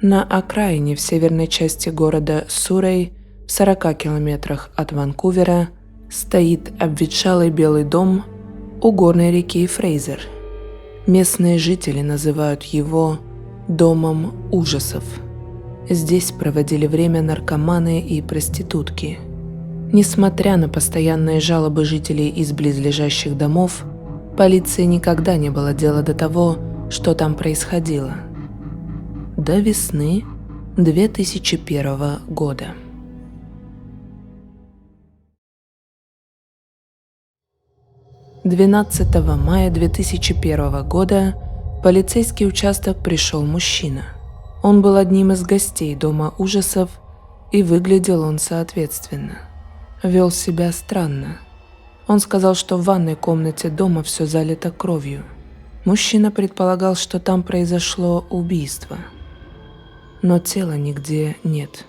На окраине в северной части города Суррей, в 40 километрах от Ванкувера, стоит обветшалый белый дом у горной реки Фрейзер. Местные жители называют его «домом ужасов». Здесь проводили время наркоманы и проститутки. Несмотря на постоянные жалобы жителей из близлежащих домов, полиции никогда не было дела до того, что там происходило. До весны 2001 года. «12 мая 2001 года в полицейский участок пришел мужчина. Он был одним из гостей дома ужасов, и выглядел он соответственно. Вел себя странно. Он сказал, что в ванной комнате дома все залито кровью. Мужчина предполагал, что там произошло убийство. Но тела нигде нет.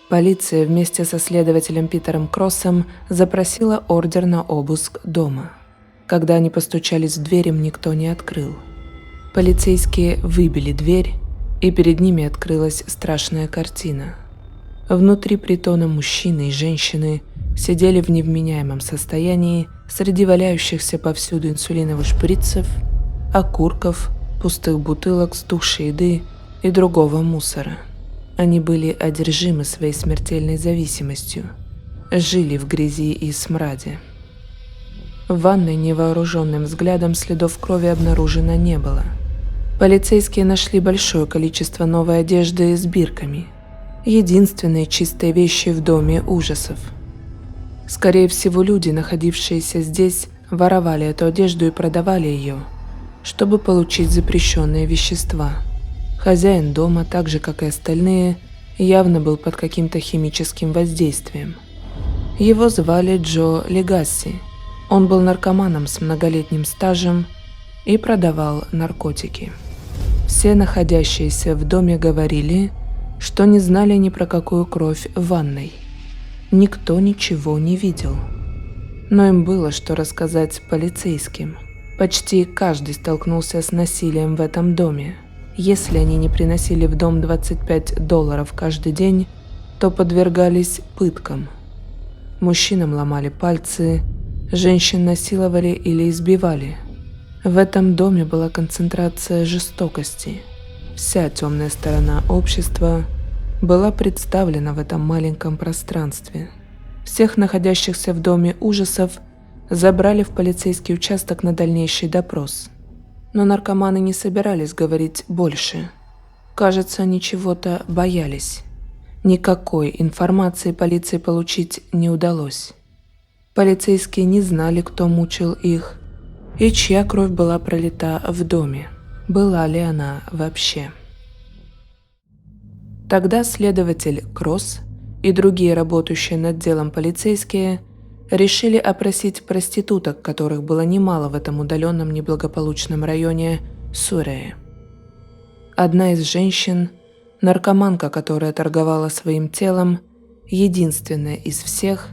Полиция вместе со следователем Питером Кроссом запросила ордер на обыск дома. Когда они постучались в дверь, им никто не открыл. Полицейские выбили дверь, и перед ними открылась страшная картина. Внутри притона мужчины и женщины сидели в невменяемом состоянии среди валяющихся повсюду инсулиновых шприцев, окурков, пустых бутылок, стухшей еды и другого мусора. Они были одержимы своей смертельной зависимостью, жили в грязи и смраде. В ванной невооруженным взглядом следов крови обнаружено не было. Полицейские нашли большое количество новой одежды с бирками, единственные чистые вещи в доме ужасов. Скорее всего, люди, находившиеся здесь, воровали эту одежду и продавали ее, чтобы получить запрещенные вещества. Хозяин дома, так же как и остальные, явно был под каким-то химическим воздействием. Его звали Джо Легасси. Он был наркоманом с многолетним стажем и продавал наркотики. Все находящиеся в доме говорили, что не знали ни про какую кровь в ванной. Никто ничего не видел. Но им было что рассказать полицейским. Почти каждый столкнулся с насилием в этом доме. Если они не приносили в дом $25 каждый день, то подвергались пыткам. Мужчинам ломали пальцы, женщин насиловали или избивали. В этом доме была концентрация жестокости. Вся темная сторона общества была представлена в этом маленьком пространстве. Всех находящихся в доме ужасов забрали в полицейский участок на дальнейший допрос. Но наркоманы не собирались говорить больше. Кажется, они чего-то боялись. Никакой информации полиции получить не удалось. Полицейские не знали, кто мучил их и чья кровь была пролита в доме. Была ли она вообще? Тогда следователь Кросс и другие работающие над делом полицейские решили опросить проституток, которых было немало в этом удаленном неблагополучном районе Суррея. Одна из женщин, наркоманка, которая торговала своим телом, единственная из всех,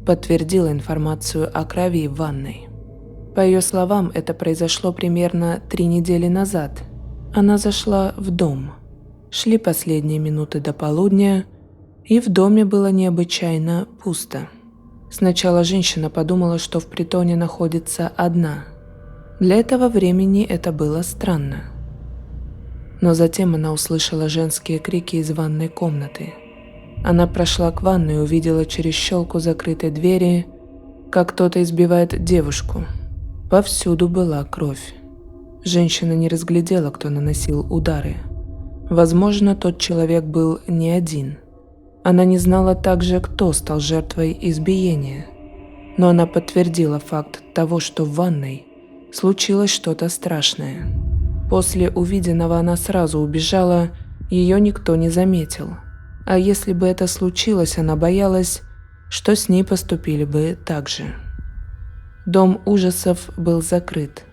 подтвердила информацию о крови в ванной. По ее словам, это произошло примерно 3 недели назад. Она зашла в дом. Шли последние минуты до полудня, и в доме было необычайно пусто. Сначала женщина подумала, что в притоне находится одна. Для этого времени это было странно. Но затем она услышала женские крики из ванной комнаты. Она прошла к ванной и увидела через щелку закрытой двери, как кто-то избивает девушку. Повсюду была кровь. Женщина не разглядела, кто наносил удары. Возможно, тот человек был не один. Она не знала также, кто стал жертвой избиения. Но она подтвердила факт того, что в ванной случилось что-то страшное. После увиденного она сразу убежала, ее никто не заметил. А если бы это случилось, она боялась, что с ней поступили бы так же. Дом ужасов был закрыт,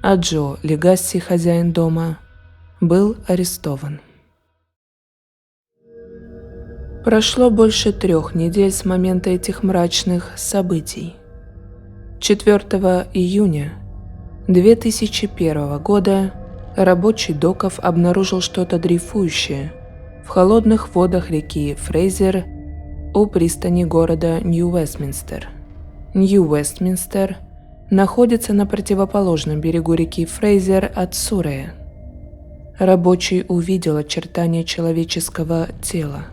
а Джо Легасси, хозяин дома, был арестован. Прошло больше 3 недель с момента этих мрачных событий. 4 июня 2001 года Рабочий доков обнаружил что-то дрейфующее в холодных водах реки Фрейзер у пристани города Нью-Вестминстер. Нью-Вестминстер находится на противоположном берегу реки Фрейзер от Суррея. Рабочий увидел очертания человеческого тела.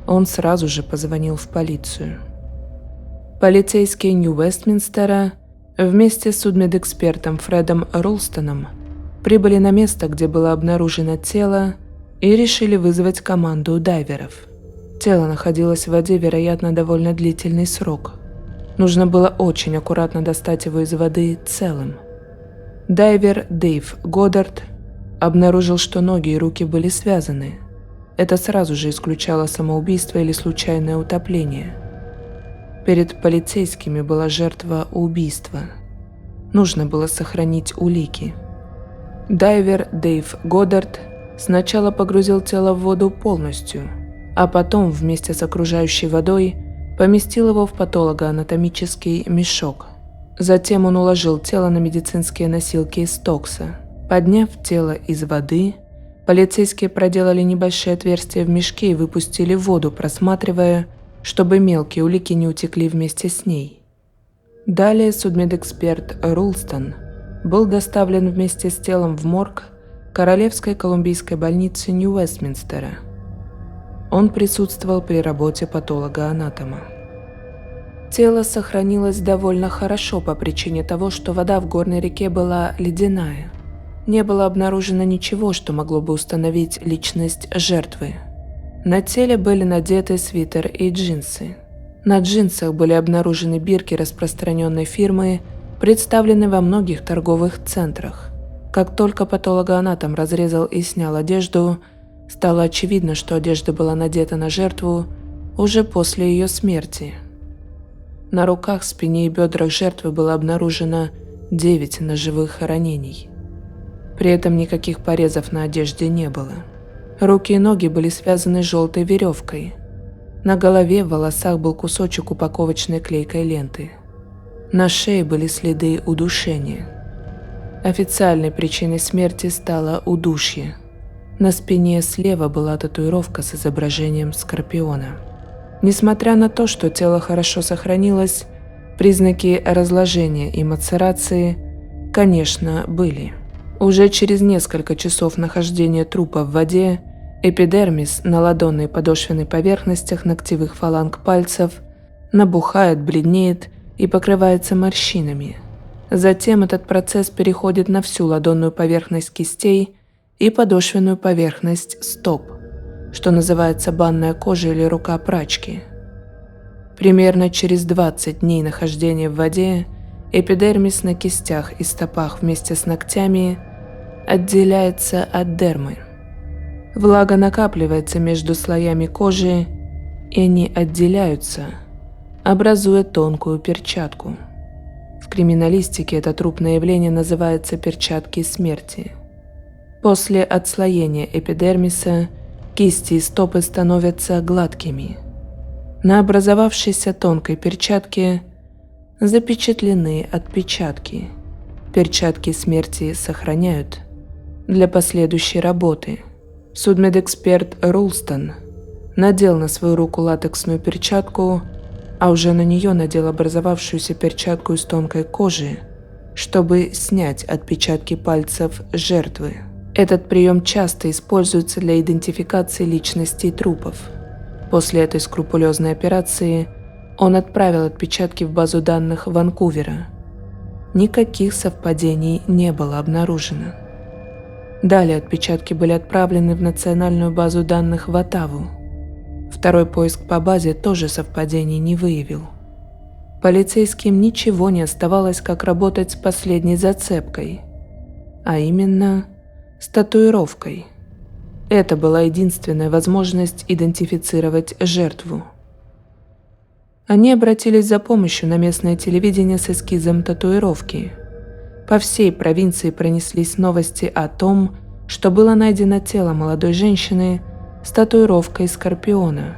Он сразу же позвонил в полицию. Полицейские Нью-Вестминстера вместе с судмедэкспертом Фредом Рулстоном прибыли на место, где было обнаружено тело, и решили вызвать команду дайверов. Тело находилось в воде, вероятно, довольно длительный срок. Нужно было очень аккуратно достать его из воды целым. Дайвер Дэйв Годдард обнаружил, что ноги и руки были связаны. Это сразу же исключало самоубийство или случайное утопление. Перед полицейскими была жертва убийства. Нужно было сохранить улики. Дайвер Дэйв Годдард сначала погрузил тело в воду полностью, а потом вместе с окружающей водой поместил его в патологоанатомический мешок. Затем он уложил тело на медицинские носилки из токса. Подняв тело из воды, полицейские проделали небольшие отверстия в мешке и выпустили воду, просматривая, чтобы мелкие улики не утекли вместе с ней. Далее судмедэксперт Рулстон был доставлен вместе с телом в морг Королевской колумбийской больницы Нью-Вестминстера. Он присутствовал при работе патолога-анатома. Тело сохранилось довольно хорошо по причине того, что вода в горной реке была ледяная. Не было обнаружено ничего, что могло бы установить личность жертвы. На теле были надеты свитер и джинсы. На джинсах были обнаружены бирки распространенной фирмы, представленные во многих торговых центрах. Как только патологоанатом разрезал и снял одежду, стало очевидно, что одежда была надета на жертву уже после ее смерти. На руках, спине и бедрах жертвы было обнаружено 9 ножевых ранений. При этом никаких порезов на одежде не было. Руки и ноги были связаны желтой веревкой. На голове в волосах был кусочек упаковочной клейкой ленты. На шее были следы удушения. Официальной причиной смерти стало удушье. На спине слева была татуировка с изображением скорпиона. Несмотря на то, что тело хорошо сохранилось, признаки разложения и мацерации, конечно, были. Уже через несколько часов нахождения трупа в воде эпидермис на ладонной и подошвенной поверхностях ногтевых фаланг пальцев набухает, бледнеет и покрывается морщинами. Затем этот процесс переходит на всю ладонную поверхность кистей и подошвенную поверхность стоп, что называется банная кожа или рука прачки. Примерно через 20 дней нахождения в воде эпидермис на кистях и стопах вместе с ногтями отделяется от дермы. Влага накапливается между слоями кожи, и они отделяются, образуя тонкую перчатку. В криминалистике это трупное явление называется перчатки смерти. После отслоения эпидермиса кисти и стопы становятся гладкими. На образовавшейся тонкой перчатке запечатлены отпечатки. Перчатки смерти сохраняют для последующей работы. Судмедэксперт Рулстон надел на свою руку латексную перчатку, а уже на нее надел образовавшуюся перчатку из тонкой кожи, чтобы снять отпечатки пальцев жертвы. Этот прием часто используется для идентификации личностей трупов. После этой скрупулезной операции он отправил отпечатки в базу данных Ванкувера. Никаких совпадений не было обнаружено. Далее отпечатки были отправлены в национальную базу данных в Оттаву. Второй поиск по базе тоже совпадений не выявил. Полицейским ничего не оставалось, как работать с последней зацепкой, а именно с татуировкой. Это была единственная возможность идентифицировать жертву. Они обратились за помощью на местное телевидение с эскизом татуировки. По всей провинции пронеслись новости о том, что было найдено тело молодой женщины с татуировкой скорпиона.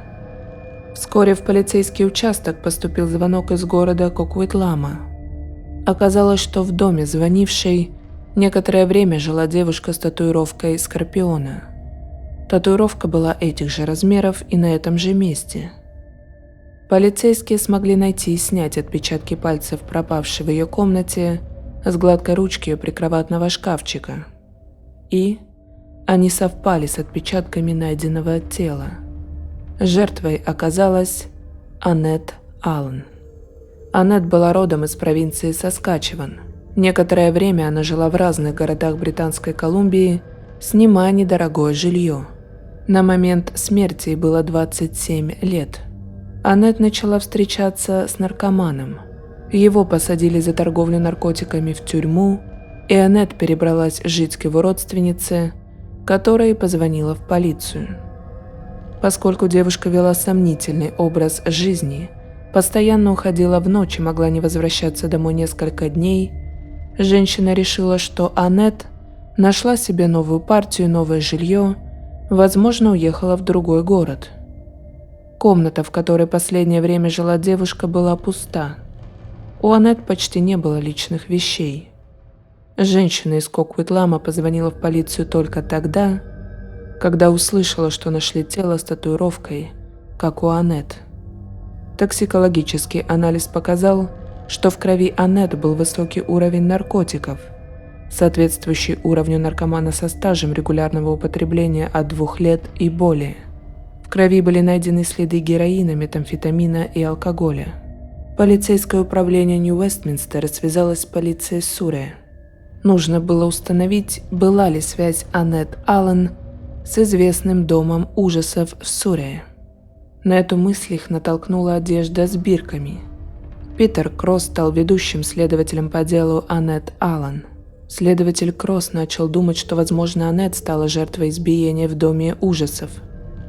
Вскоре в полицейский участок поступил звонок из города Кокуитлама. Оказалось, что в доме звонившей Некоторое время жила девушка с татуировкой скорпиона. Татуировка была этих же размеров и на этом же месте. Полицейские смогли найти и снять отпечатки пальцев пропавшей в ее комнате с гладкой ручки прикроватного шкафчика. И они совпали с отпечатками найденного тела. Жертвой оказалась Аннет Аллен. Аннет была родом из провинции Саскачеван. Некоторое время она жила в разных городах Британской Колумбии, снимая недорогое жилье. На момент смерти ей было 27 лет. Аннет начала встречаться с наркоманом. Его посадили за торговлю наркотиками в тюрьму, и Аннет перебралась жить к его родственнице, которая позвонила в полицию. Поскольку девушка вела сомнительный образ жизни, постоянно уходила в ночь и могла не возвращаться домой несколько дней, женщина решила, что Аннет нашла себе новую партию, новое жилье, возможно, уехала в другой город. Комната, в которой последнее время жила девушка, была пуста. У Аннет почти не было личных вещей. Женщина из Кокуитлама позвонила в полицию только тогда, когда услышала, что нашли тело с татуировкой, как у Аннет. Токсикологический анализ показал, что в крови Аннет был высокий уровень наркотиков, соответствующий уровню наркомана со стажем регулярного употребления от 2 лет и более. В крови были найдены следы героина, метамфетамина и алкоголя. Полицейское управление Нью-Вестминстера связалось с полицией Сурре. Нужно было установить, была ли связь Аннет Аллен с известным домом ужасов в Сурре. На эту мысль их натолкнула одежда с бирками. Питер Кросс стал ведущим следователем по делу Аннет Аллен. Следователь Кросс начал думать, что, возможно, Аннет стала жертвой избиения в доме ужасов.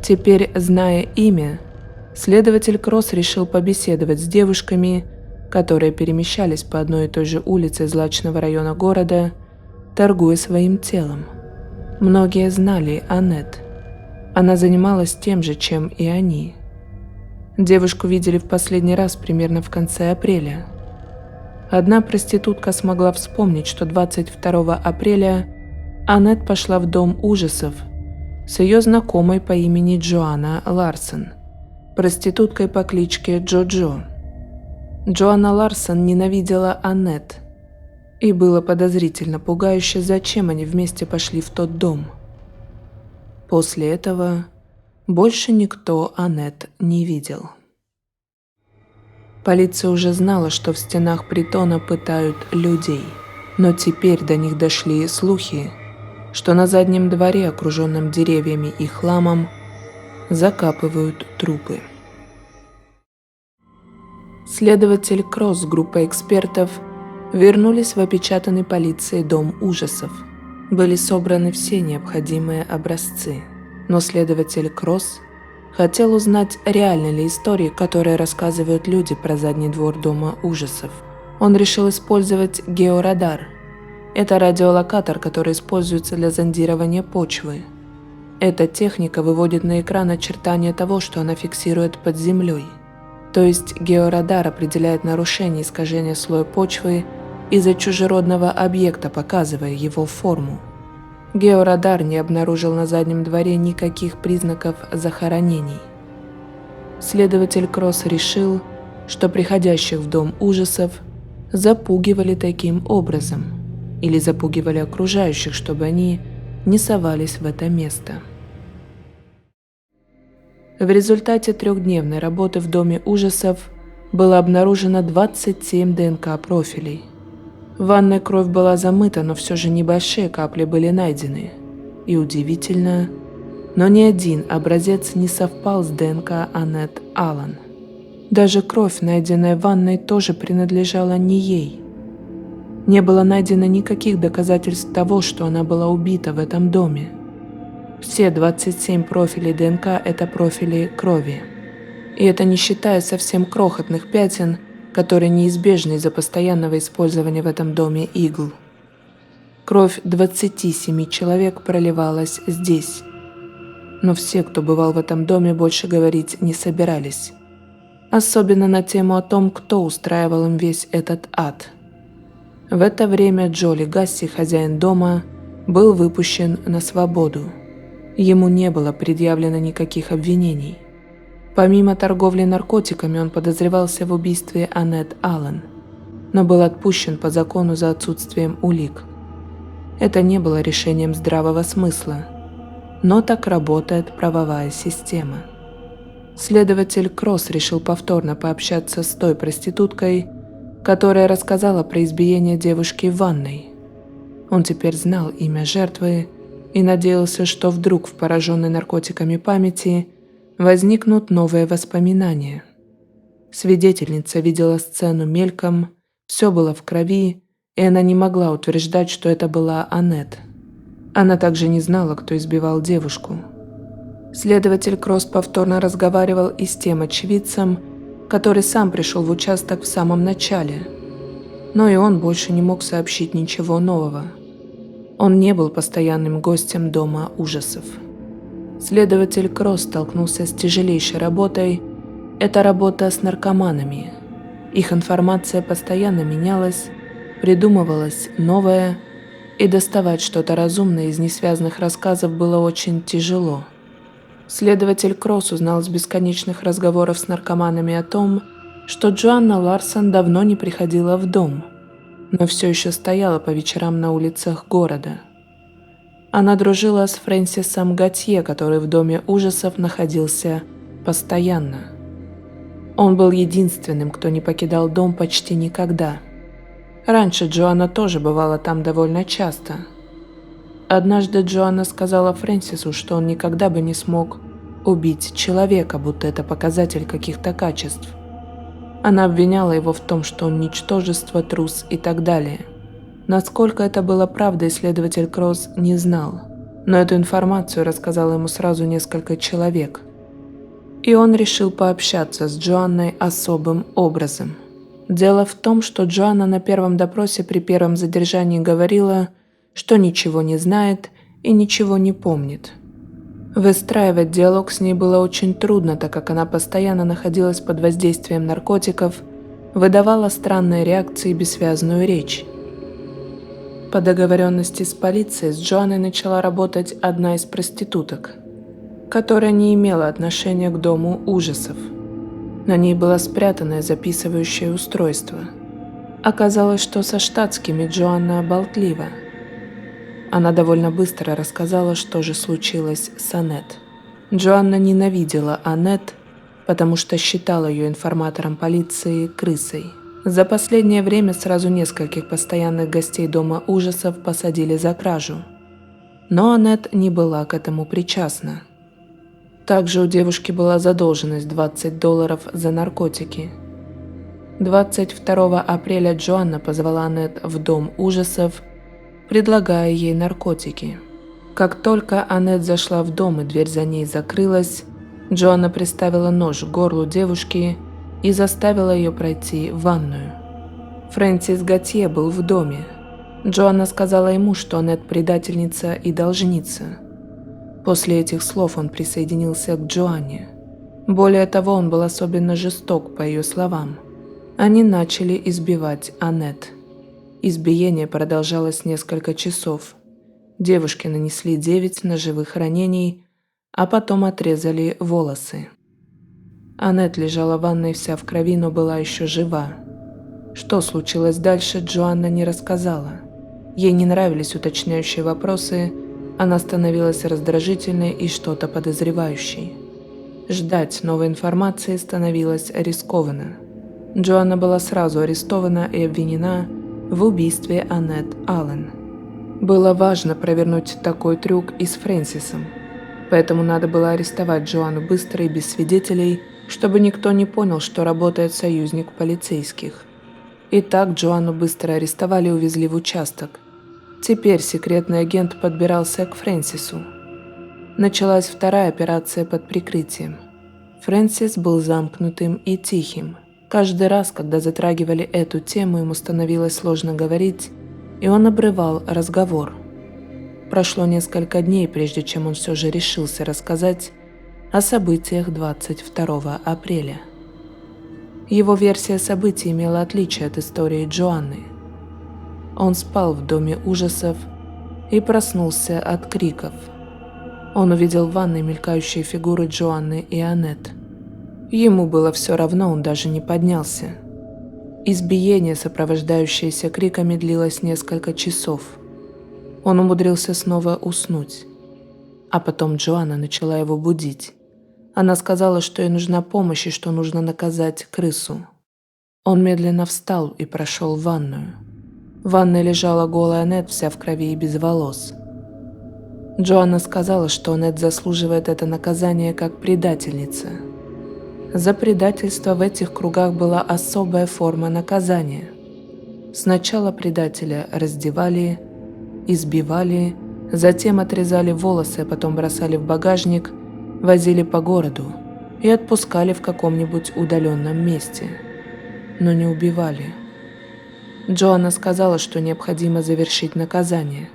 Теперь, зная имя, следователь Кросс решил побеседовать с девушками, которые перемещались по одной и той же улице злачного района города, торгуя своим телом. Многие знали Аннет. Она занималась тем же, чем и они. Девушку видели в последний раз примерно в конце апреля. Одна проститутка смогла вспомнить, что 22 апреля Аннет пошла в дом ужасов с ее знакомой по имени Джоанна Ларсон, проституткой по кличке Джо-Джо. Джоанна Ларсон ненавидела Аннет, и было подозрительно пугающе, зачем они вместе пошли в тот дом. После этого больше никто Аннет не видел. Полиция уже знала, что в стенах притона пытают людей, но теперь до них дошли слухи, что на заднем дворе, окруженном деревьями и хламом, закапывают трупы. Следователь Кросс с группой экспертов вернулись в опечатанный полицией дом ужасов. Были собраны все необходимые образцы, но следователь Кросс хотел узнать, реальны ли истории, которые рассказывают люди про задний двор дома ужасов. Он решил использовать георадар. Это радиолокатор, который используется для зондирования почвы. Эта техника выводит на экран очертания того, что она фиксирует под землей. То есть георадар определяет нарушение искажения слоя почвы из-за чужеродного объекта, показывая его форму. Георадар не обнаружил на заднем дворе никаких признаков захоронений. Следователь Кросс решил, что приходящих в дом ужасов запугивали таким образом или запугивали окружающих, чтобы они не совались в это место. В результате 3-дневной работы в доме ужасов было обнаружено 27 ДНК-профилей. В ванной кровь была замыта, но все же небольшие капли были найдены. И удивительно, но ни один образец не совпал с ДНК Аннет Аллен. Даже кровь, найденная в ванной, тоже принадлежала не ей. Не было найдено никаких доказательств того, что она была убита в этом доме. Все 27 профилей ДНК – это профили крови. И это не считая совсем крохотных пятен, которые неизбежны из-за постоянного использования в этом доме игл. Кровь 27 человек проливалась здесь. Но все, кто бывал в этом доме, больше говорить не собирались. Особенно на тему о том, кто устраивал им весь этот ад. В это время Джоли Гасси, хозяин дома, был выпущен на свободу. Ему не было предъявлено никаких обвинений. Помимо торговли наркотиками, он подозревался в убийстве Аннет Аллен, но был отпущен по закону за отсутствием улик. Это не было решением здравого смысла, но так работает правовая система. Следователь Кросс решил повторно пообщаться с той проституткой, которая рассказала про избиение девушки в ванной. Он теперь знал имя жертвы и надеялся, что вдруг в пораженной наркотиками памяти возникнут новые воспоминания. Свидетельница видела сцену мельком, все было в крови, и она не могла утверждать, что это была Аннет. Она также не знала, кто избивал девушку. Следователь Кросс повторно разговаривал и с тем очевидцем, который сам пришел в участок в самом начале, но и он больше не мог сообщить ничего нового. Он не был постоянным гостем дома ужасов. Следователь Кросс столкнулся с тяжелейшей работой. Это работа с наркоманами. Их информация постоянно менялась, придумывалась новая, и доставать что-то разумное из несвязанных рассказов было очень тяжело. Следователь Кросс узнал с бесконечных разговоров с наркоманами о том, что Джоанна Ларсон давно не приходила в дом, но все еще стояла по вечерам на улицах города. Она дружила с Фрэнсисом Готье, который в доме ужасов находился постоянно. Он был единственным, кто не покидал дом почти никогда. Раньше Джоанна тоже бывала там довольно часто. Однажды Джоанна сказала Фрэнсису, что он никогда бы не смог убить человека, будто это показатель каких-то качеств. Она обвиняла его в том, что он ничтожество, трус и так далее. Насколько это было правдой, следователь Кросс не знал, но эту информацию рассказало ему сразу несколько человек. И он решил пообщаться с Джоанной особым образом. Дело в том, что Джоанна на первом допросе при первом задержании говорила, что ничего не знает и ничего не помнит. Выстраивать диалог с ней было очень трудно, так как она постоянно находилась под воздействием наркотиков, выдавала странные реакции и бессвязную речь. По договоренности с полицией с Джоанной начала работать одна из проституток, которая не имела отношения к дому ужасов. На ней было спрятанное записывающее устройство. Оказалось, что со штатскими Джоанна болтлива. Она довольно быстро рассказала, что же случилось с Аннет. Джоанна ненавидела Аннет, потому что считала ее информатором полиции крысой. За последнее время сразу нескольких постоянных гостей дома ужасов посадили за кражу. Но Аннет не была к этому причастна. Также у девушки была задолженность $20 за наркотики. 22 апреля Джоанна позвала Аннет в дом ужасов, предлагая ей наркотики. Как только Аннет зашла в дом и дверь за ней закрылась, Джоанна приставила нож к горлу девушки и заставила ее пройти в ванную. Фрэнсис Готье был в доме. Джоанна сказала ему, что Аннет предательница и должница. После этих слов он присоединился к Джоанне. Более того, он был особенно жесток, по ее словам. Они начали избивать Аннет. Избиение продолжалось несколько часов. Девушке нанесли 9 ножевых ранений, а потом отрезали волосы. Аннет лежала в ванной вся в крови, но была еще жива. Что случилось дальше, Джоанна не рассказала. Ей не нравились уточняющие вопросы, она становилась раздражительной и что-то подозревающей. Ждать новой информации становилось рискованно. Джоанна была сразу арестована и обвинена в убийстве Аннет Аллен. Было важно провернуть такой трюк и с Фрэнсисом, поэтому надо было арестовать Джоанну быстро и без свидетелей, чтобы никто не понял, что работает союзник полицейских. Итак, Джоанну быстро арестовали и увезли в участок. Теперь секретный агент подбирался к Фрэнсису. Началась вторая операция под прикрытием. Фрэнсис был замкнутым и тихим. Каждый раз, когда затрагивали эту тему, ему становилось сложно говорить, и он обрывал разговор. Прошло несколько дней, прежде чем он все же решился рассказать о событиях 22 апреля. Его версия событий имела отличие от истории Джоанны. Он спал в доме ужасов и проснулся от криков. Он увидел в ванной мелькающие фигуры Джоанны и Аннет. Ему было все равно, он даже не поднялся. Избиение, сопровождающееся криками, длилось несколько часов. Он умудрился снова уснуть. А потом Джоанна начала его будить. Она сказала, что ей нужна помощь и что нужно наказать крысу. Он медленно встал и прошел в ванную. В ванной лежала голая Аннет, вся в крови и без волос. Джоанна сказала, что Аннет заслуживает это наказание как предательница. За предательство в этих кругах была особая форма наказания. Сначала предателя раздевали, избивали, затем отрезали волосы, а потом бросали в багажник, возили по городу и отпускали в каком-нибудь удаленном месте. Но не убивали. Джоанна сказала, что необходимо завершить наказание.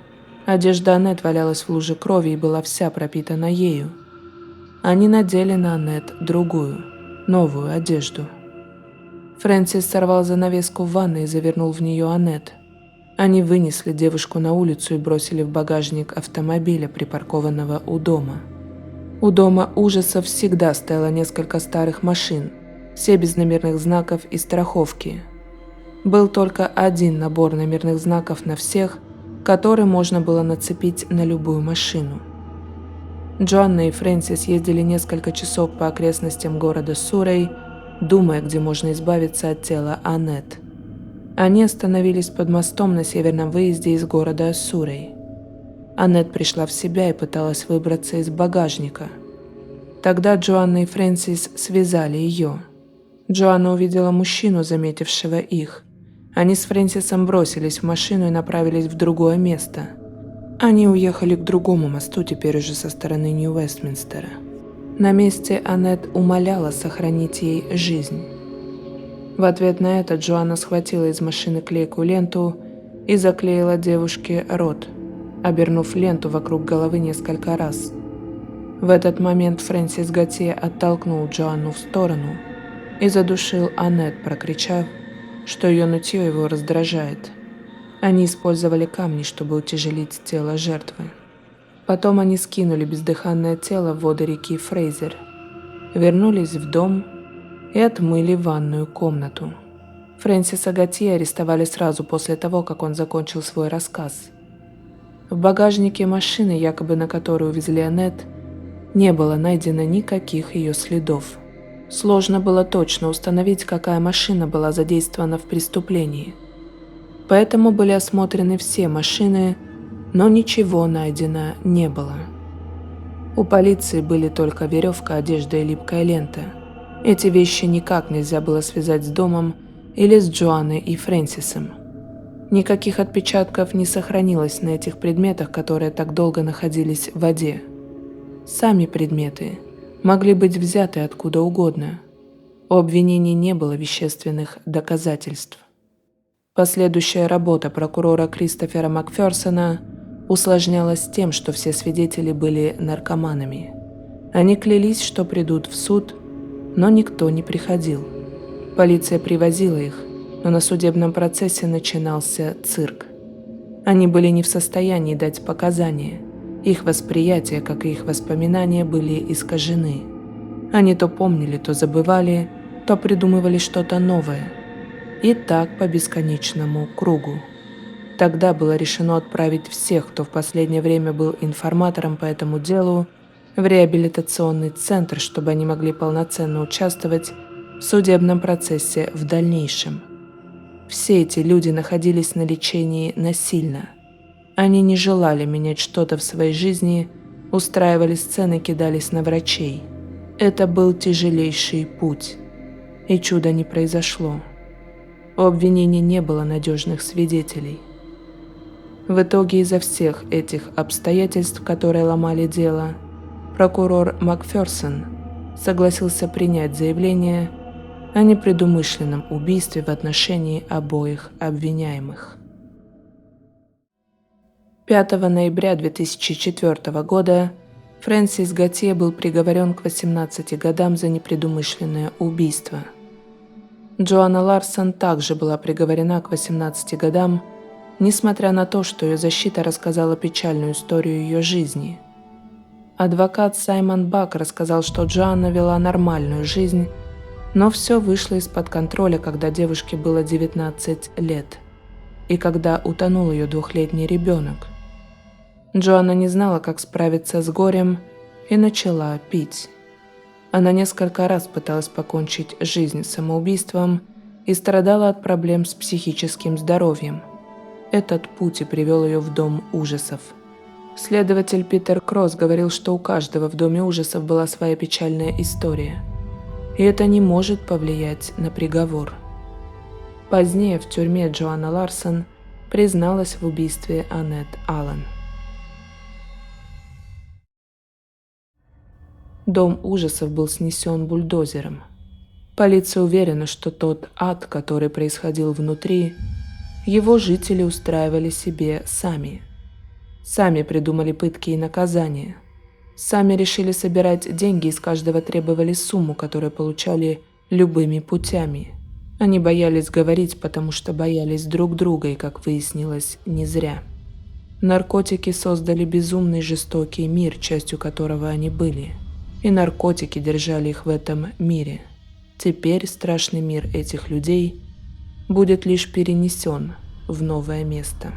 Одежда Аннет валялась в луже крови и была вся пропитана ею. Они надели на Аннет другую, новую одежду. Фрэнсис сорвал занавеску в ванной и завернул в нее Аннет. Они вынесли девушку на улицу и бросили в багажник автомобиля, припаркованного у дома. У дома ужасов всегда стояло несколько старых машин, все без номерных знаков и страховки. Был только один набор номерных знаков на всех, который можно было нацепить на любую машину. Джоанна и Фрэнсис ездили несколько часов по окрестностям города Суррей, думая, где можно избавиться от тела Аннет. Они остановились под мостом на северном выезде из города Суррей. Аннет пришла в себя и пыталась выбраться из багажника. Тогда Джоанна и Фрэнсис связали ее. Джоанна увидела мужчину, заметившего их. Они с Фрэнсисом бросились в машину и направились в другое место. Они уехали к другому мосту, теперь уже со стороны Нью-Вестминстера. На месте Аннет умоляла сохранить ей жизнь. В ответ на это Джоанна схватила из машины клейкую ленту и заклеила девушке рот, обернув ленту вокруг головы несколько раз. В этот момент Фрэнсис Готье оттолкнул Джоанну в сторону и задушил Аннет, прокричав, что ее нытье его раздражает. Они использовали камни, чтобы утяжелить тело жертвы. Потом они скинули бездыханное тело в воды реки Фрейзер, вернулись в дом и отмыли ванную комнату. Фрэнсиса Готье арестовали сразу после того, как он закончил свой рассказ. В багажнике машины, якобы на которую увезли Аннет, не было найдено никаких ее следов. Сложно было точно установить, какая машина была задействована в преступлении. Поэтому были осмотрены все машины, но ничего найдено не было. У полиции были только веревка, одежда и липкая лента. Эти вещи никак нельзя было связать с домом или с Джоанной и Фрэнсисом. Никаких отпечатков не сохранилось на этих предметах, которые так долго находились в воде. Сами предметы могли быть взяты откуда угодно. У обвинений не было вещественных доказательств. Последующая работа прокурора Кристофера Макферсона усложнялась тем, что все свидетели были наркоманами. Они клялись, что придут в суд, но никто не приходил. Полиция привозила их, но на судебном процессе начинался цирк. Они были не в состоянии дать показания. Их восприятие, как и их воспоминания, были искажены. Они то помнили, то забывали, то придумывали что-то новое. И так по бесконечному кругу. Тогда было решено отправить всех, кто в последнее время был информатором по этому делу, в реабилитационный центр, чтобы они могли полноценно участвовать в судебном процессе в дальнейшем. Все эти люди находились на лечении насильно. Они не желали менять что-то в своей жизни, устраивали сцены, кидались на врачей. Это был тяжелейший путь, и чуда не произошло. У обвинения не было надежных свидетелей. В итоге из-за всех этих обстоятельств, которые ломали дело, прокурор Макферсон согласился принять заявление о непредумышленном убийстве в отношении обоих обвиняемых. 5 ноября 2004 года Фрэнсис Готье был приговорен к 18 годам за непредумышленное убийство. Джоанна Ларсон также была приговорена к 18 годам несмотря на то, что ее защита рассказала печальную историю ее жизни. Адвокат Саймон Бак рассказал, что Джоанна вела нормальную жизнь, но все вышло из-под контроля, когда девушке было 19 лет, и когда утонул ее 2-летний ребенок. Джоанна не знала, как справиться с горем, и начала пить. Она несколько раз пыталась покончить жизнь самоубийством и страдала от проблем с психическим здоровьем. Этот путь и привел ее в дом ужасов. Следователь Питер Кросс говорил, что у каждого в доме ужасов была своя печальная история, и это не может повлиять на приговор. Позднее в тюрьме Джоанна Ларсон призналась в убийстве Аннет Аллен. Дом ужасов был снесен бульдозером. Полиция уверена, что тот ад, который происходил внутри, его жители устраивали себе сами. Сами придумали пытки и наказания. Сами решили собирать деньги, из каждого требовали сумму, которую получали любыми путями. Они боялись говорить, потому что боялись друг друга, и, как выяснилось, не зря. Наркотики создали безумный жестокий мир, частью которого они были. И наркотики держали их в этом мире. Теперь страшный мир этих людей будет лишь перенесен в новое место.